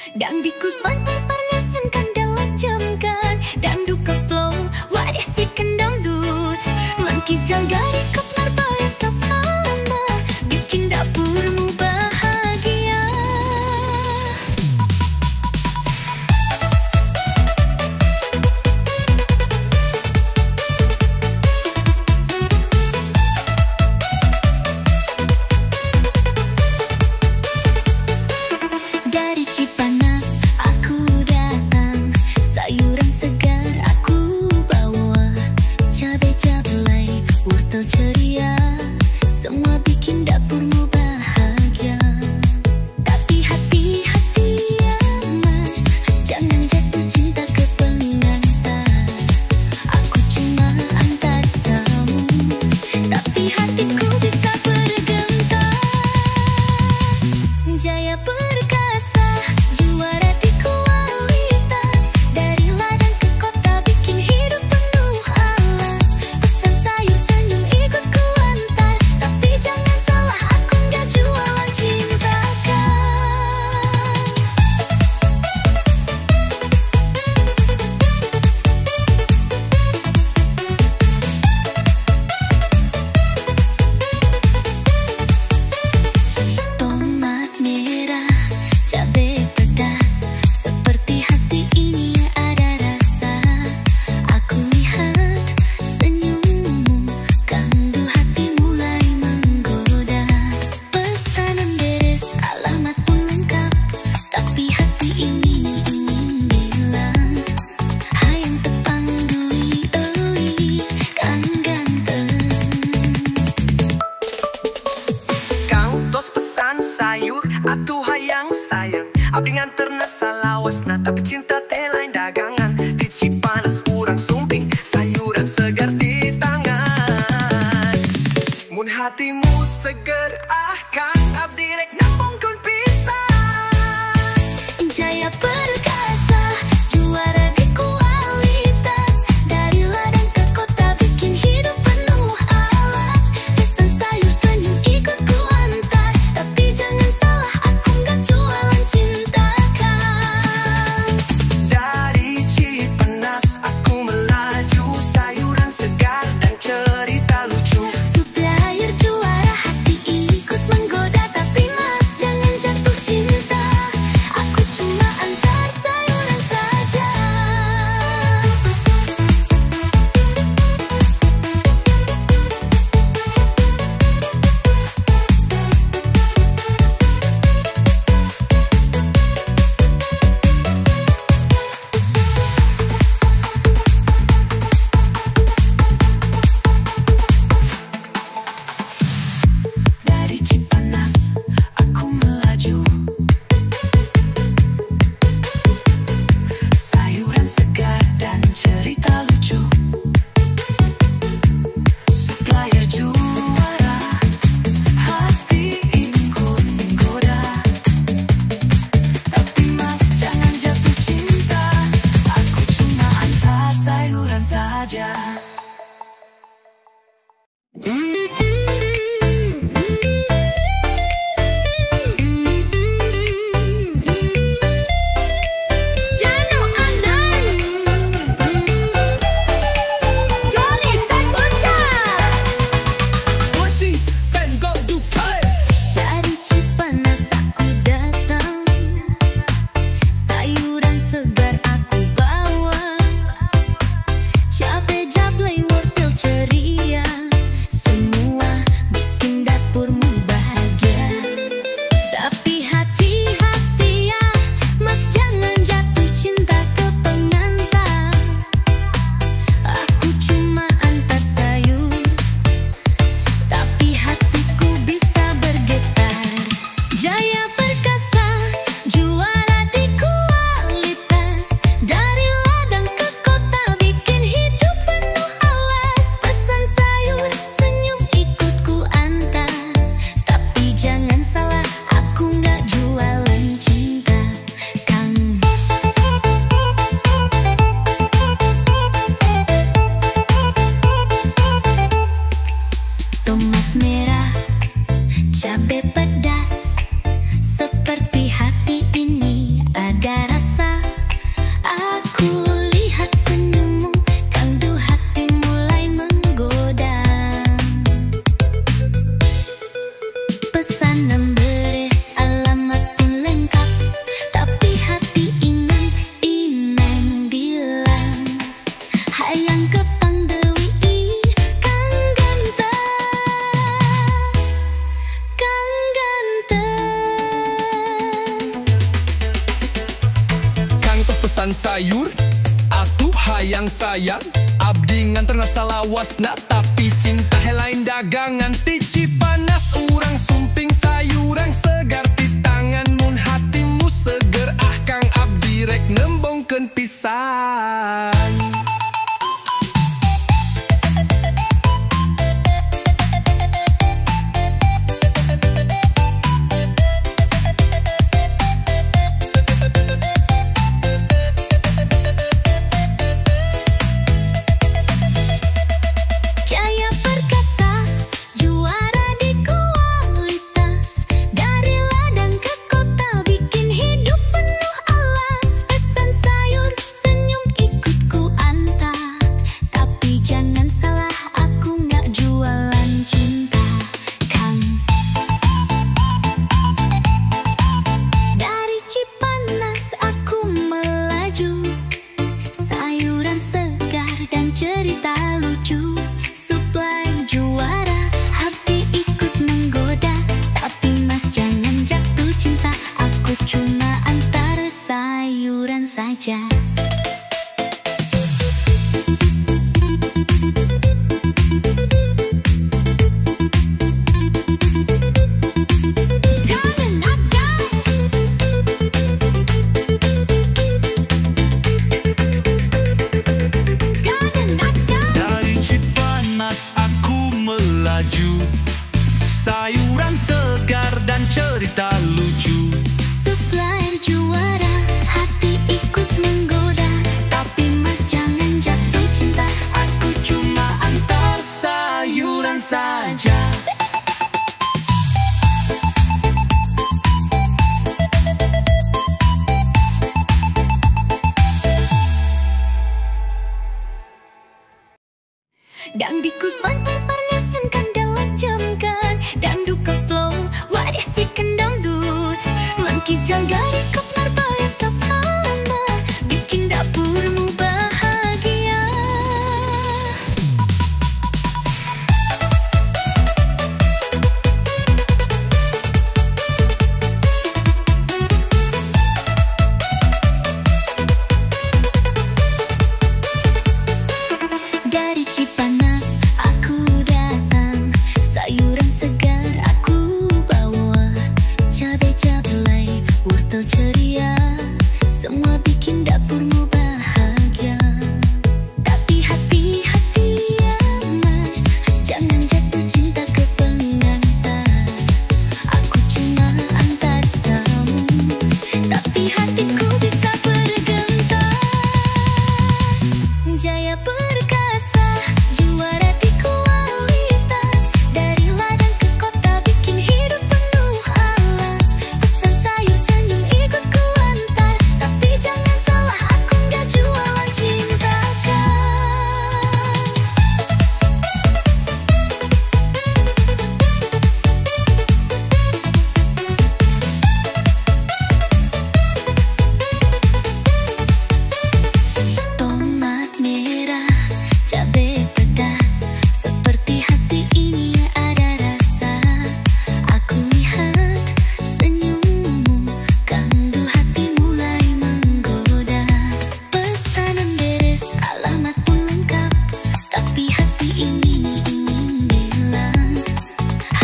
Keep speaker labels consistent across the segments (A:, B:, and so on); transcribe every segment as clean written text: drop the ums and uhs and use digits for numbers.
A: Dangdikut pantas parasan kandala jamkan, dangdut keplo wadah si kendang dut. Langkis jalgari koplar baya sapama, bikin dapurmu bahagia. Dari Cipanas aku datang, sayuran segar aku bawa, cabai jablay, wortel ceria, semua bikin dapurmu bahagia. Tapi hati-hati ya mas, jangan jatuh cinta ke pengantar. Aku cuma antar samu, tapi hatiku bisa bergetar. Jaya perkasa, juara di kualitas, dari ladang ke kota bikin hidup penuh alas. Pesan sayur senyum ikut ku antar, tapi jangan salah aku nggak jualan cinta kan. Tomat merah, cabai pedas, seperti hati ini ada rasa. Aku lihat senyummu, kandu hati mulai menggoda. Pesanan beres, alamat pun lengkap, tapi hati ini ingin bilang, hayang tepang dui oi, kang ganteng.
B: Kau tos pesan sayur, atuh hayang sayang. Abdi nganterna salawasna, tapi cinta teh lain dagangan. Di Cipanas urang sumping, sayuran segar di tangan. Mun hatimu seger, kang abdi rek nampungkeun pisan.
A: Jaya perkasa, juara di kualitas, dari ladang ke kota bikin hidup penuh alas. Pesan sayur senyum ikut ku antar, tapi jangan salah aku nggak jualan cinta kan.
C: pesan sayur atuh hayang sayang. Abdi nganterna salawasna tapi cinta lain dagangan. Tici panas urang sumping sayurang segar ti tangan. Mun hatimu seger kang abdi rek nembongkeun pisan.
A: Cerita lucu, suplai juara, hati ikut menggoda. Tapi mas jangan jatuh cinta, aku cuma antar sayuran saja.
D: Sayuran segar dan cerita lucu,
A: Supplier juara, hati ikut menggoda. Tapi mas jangan jatuh cinta,
D: aku cuma antar sayuran saja.
A: Dang dikus mantas parnasan kandang jamkan. Dang duka flow, wadah si kendang dut. Langkis janggari koplar baya sapama, bikin dapurmu bahagia. Dari Cipanas aku datang, sayuran segar aku bawa. Cabai-cabai, wortel ceria, semua bikin dapurmu bahagia. Tapi hati-hati ya mas, jangan jatuh cinta ke pengantar. Aku cuma antar samu, tapi hatiku bisa bergetar. Jaya perkasa, juara di kualitas. Dari ladang ke kota bikin hidup penuh alas. Pesan sayur senyum ikut ku antar. Tapi jangan salah, aku nggak jualan cinta kan. Tomat merah, cabai pedas, seperti hati ini ada rasa. Aku lihat senyummu, kandu hati mulai menggoda. Pesanan beres, alamat pun lengkap, tapi hati ini ingin bilang,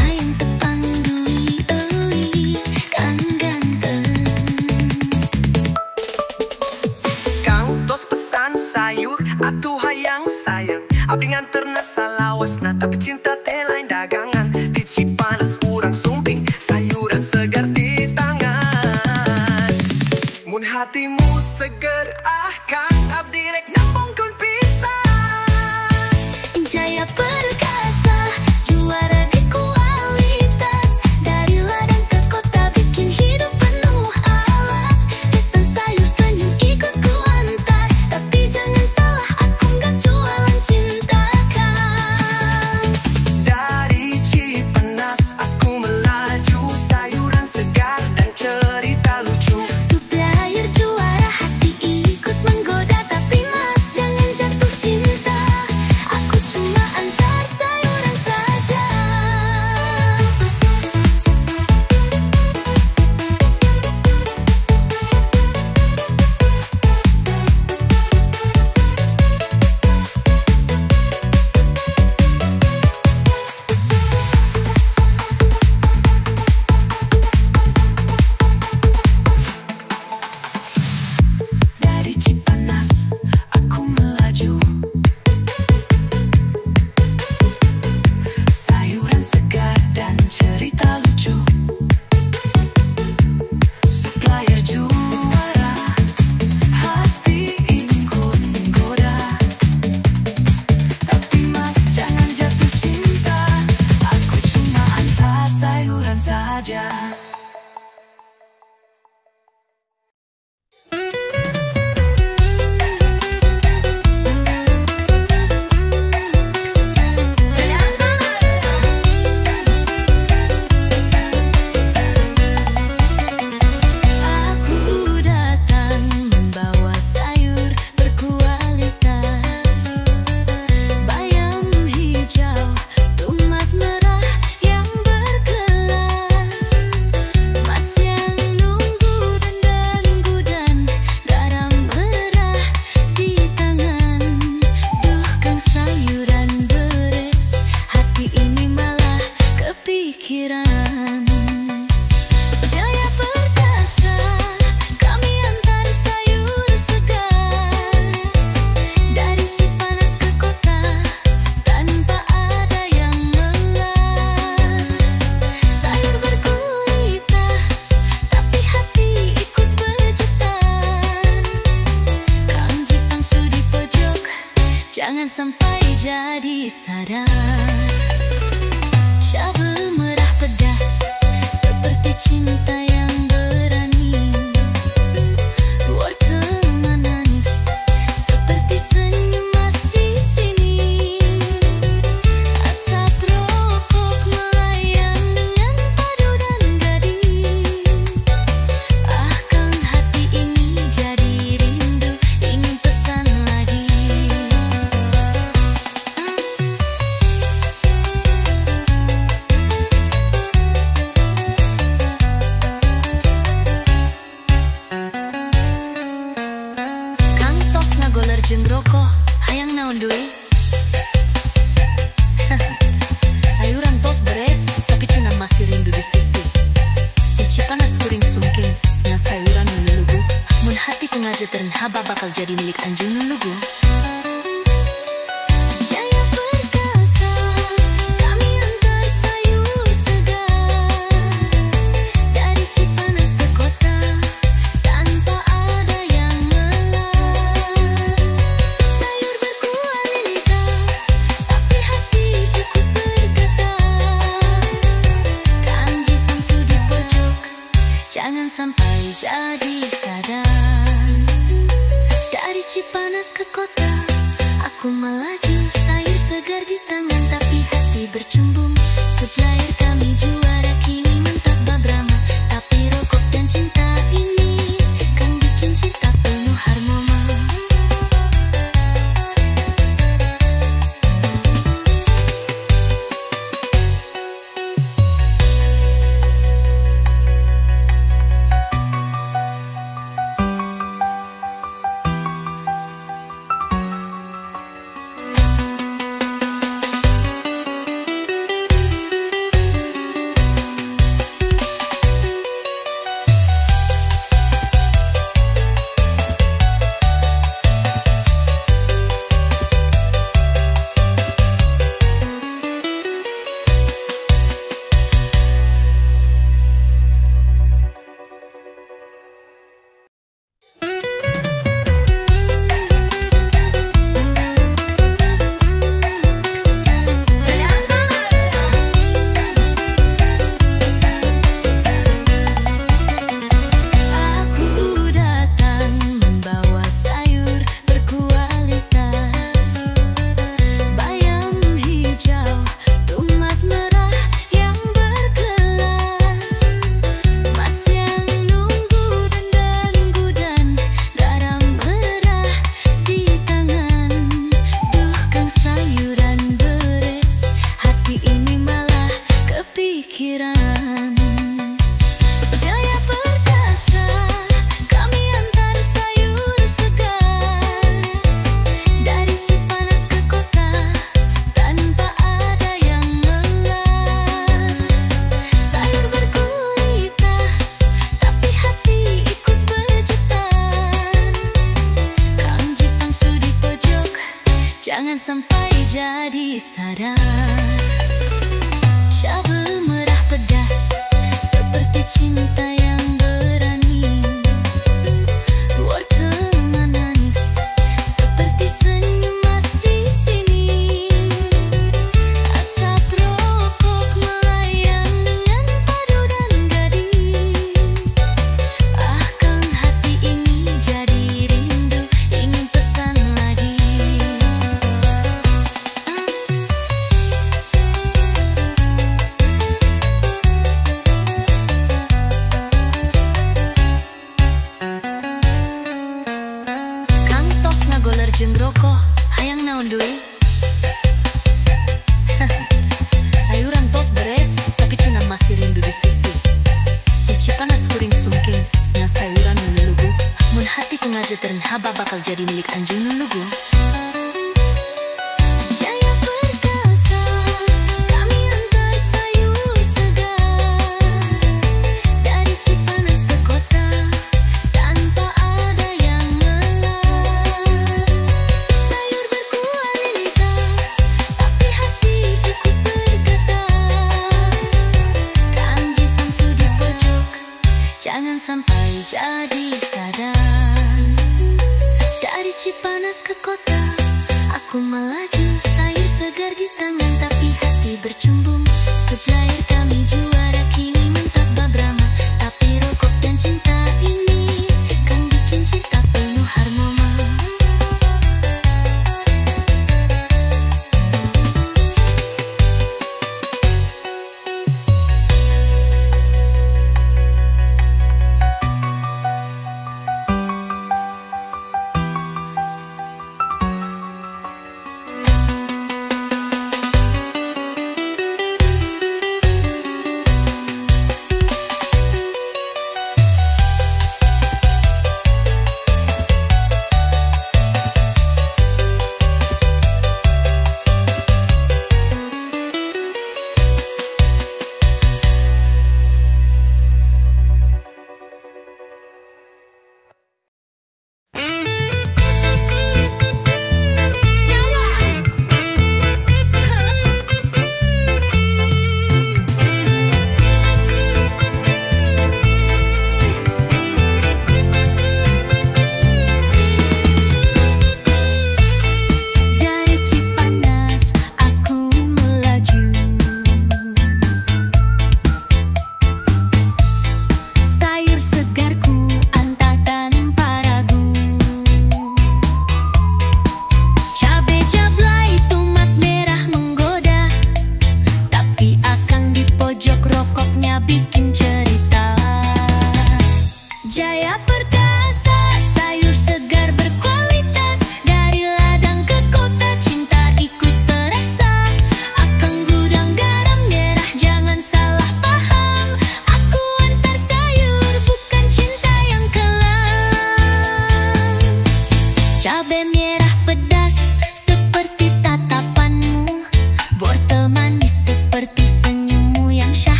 A: hayang tepang dui, oi, kang ganteng.
B: Kang tos pesan sayur atuh hayang sayang. Abdi nganterna salawasna tapi cinta teh lain dagangan. Di Cipanas urang sumping sayuran segar di tangan. Mun hatimu seger kang abdi rek nambongkeun pisan.
A: Jaya perkasa, juara di kualitas. Dari ladang ke kota bikin hidup penuh alas. Pesan sayur senyum ikut ku antar. Tapi jangan salah, aku nggak jualan cinta kan.
B: Dari Cipanas aku melaju, sayuran segar dan cerita lucu.
A: Supplier juara, hati ikut menggoda. Tapi jadi sadar. Cabai merah pedas seperti cinta yang berani. Wortel manis seperti senyum mas di sini. Asap rokok melayang dengan padu dan gading. Ah kang hati ini jadi rindu, ingin pesan lagi. Kang tos ngagoler jeung rokok, hayang naon deui? Sayuran tos beres, tapi cenah masih rindu di sisi. Di Cipanas kuring sungking, nya sayuran nu lulugu. Mun hati pengajeteun haba bakal jadi milik anjeun nu lugu. Jaya perkasa, kami antar sayur segar dari Cipanas ke kota tanpa ada yang ngelar. Sayur berkualitas, tapi hati ikut bergetar. Kanji Samsu di pojok, jangan sampai jadi sadar. Dari Cipanas ke kota, aku melaju, sayur segar di tangan, tapi hati bercumbung. Supplier kami juara, kini mentah babrama, tapi rokok dan cinta ini kan bikin cinta penuh harmoma. Aku datang membawa sayur berkualitas. Bayam hijau, tomat merah yang berkelas. Mas yang nunggu dan garam merah di tangan. Duh kang sayuran beres, hati ini malah kepikiran. Jaya perkasa, kami antar sayur segar dari Cipanas ke kota tanpa ada yang ngelar. Sayur berkualitas, tapi hati ikut bergetar. Kanji Samsu di pojok, jangan sampai jadi sadar. Cabai merah pedas seperti cinta yang berani. Wortel manis seperti senyum mas di sini. Asap rokok melayang dengan padu dan gading. Ah kang hati ini jadi rindu, ingin pesan lagi. Kang tos ngagoler jeung rokok, hayang naon deui? Sayuran tos beres, tapi cenah masih rindu di sisi. Di Cipanas kuring sungking, nya sayuran nu lulugu. Mun hati pengajeteun haba bakal jadi milik anjeun nu lugu. Jaya perkasa, kami antar sayur segar dari Cipanas ke kota tanpa ada yang ngelar. Sayur berkualitas, tapi hati ikut bergetar. Kanji Samsu di pojok, jangan sampai jadi sadar. Dari Cipanas ke kota, aku melaju sayur segar di tangan tapi hati bercembung. Supplier kami juara kini mantap babrama, tapi rokok dan cinta ini kan bikin cinta penuh harmoma.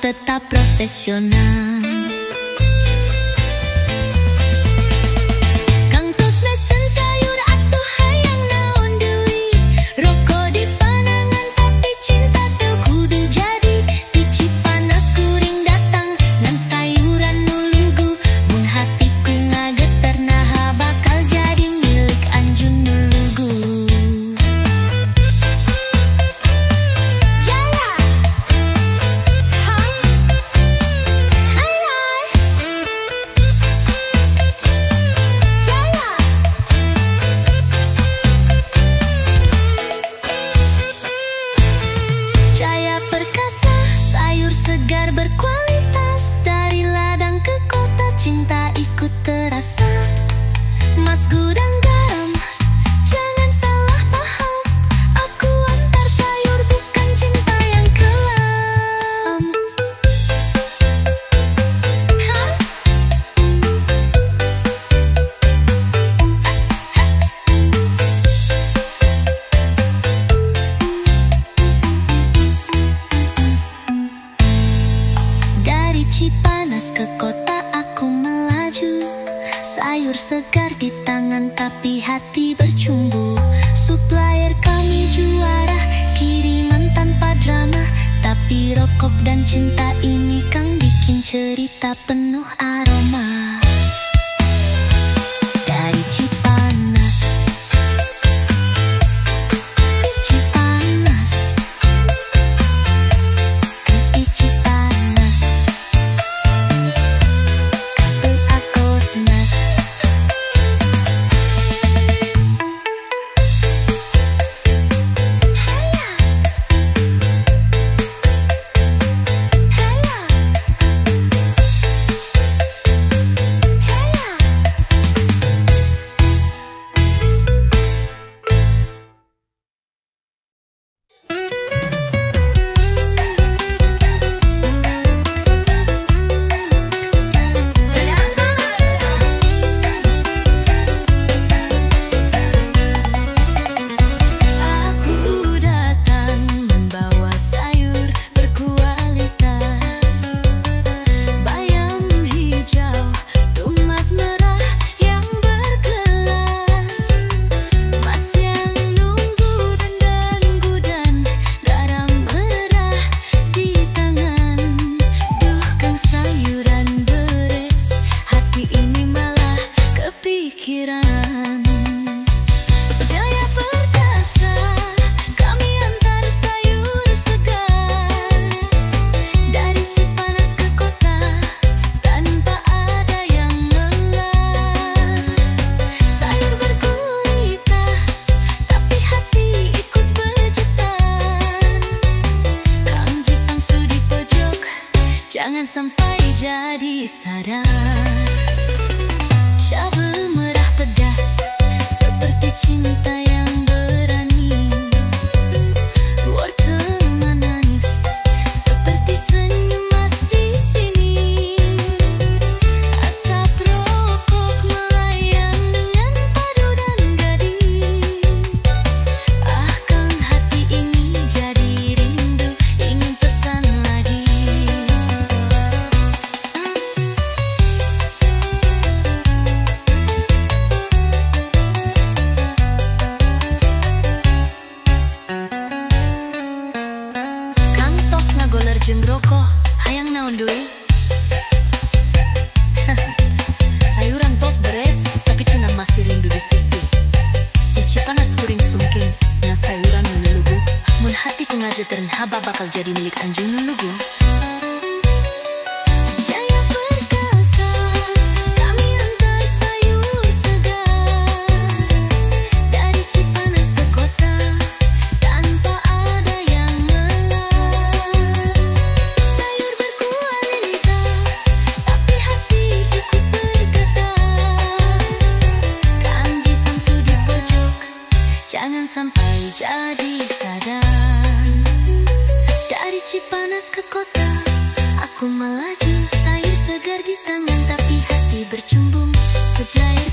A: Tetap profesional. Kang tos mesen sayur atuh hayang naon deui. Rokok di panangan tapi cinta teu kudu jadi. Di Cipanas kuring datang ngan sayuran nu lugu. Mun hatiku ngageter naha bakal jadi milik anjun nu lugu. Segar berkualitas dari ladang ke kota, cinta ikut terasa. Mas gudang garam, jangan salah paham. Aku antar sayur bukan cinta yang kelam. Cipanas ke kota aku melaju. Sayur segar di tangan tapi hati bercumbu. Supplier kami juara, kiriman tanpa drama. Tapi rokok dan cinta ini kang bikin cerita penuh aroma. Dari Cipanas, Cipanas, ke Cipanas. Jangan sampai jadi sadar. Cabai merah pedas seperti cinta yang berani. Wortel manis seperti senyum mas di sini. Asap rokok melayang dengan padu dan gading. Ah kang hati ini jadi rindu, ingin pesan lagi. Kang tos ngagoler jeung rokok, hayang naon deui? Sayuran tos beres, tapi cenah masih rindu di sisi. Di Cipanas kuring sungking, nya sayuran nu lulugu. Mun hati ku ngajeteun haba bakal jadi milik anjeun nu lugu. Jaya perkasa, kami antar sayur segar dari Cipanas ke kota tanpa ada yang melar. Sayur berkualitas, tapi hati ikut bergetar. Kanji Samsu di pojok, jangan sampai jadi sadar. Dari Cipanas ke kota, aku melaju, sayur segar di tangan, tapi hati bercumbung. Sebelah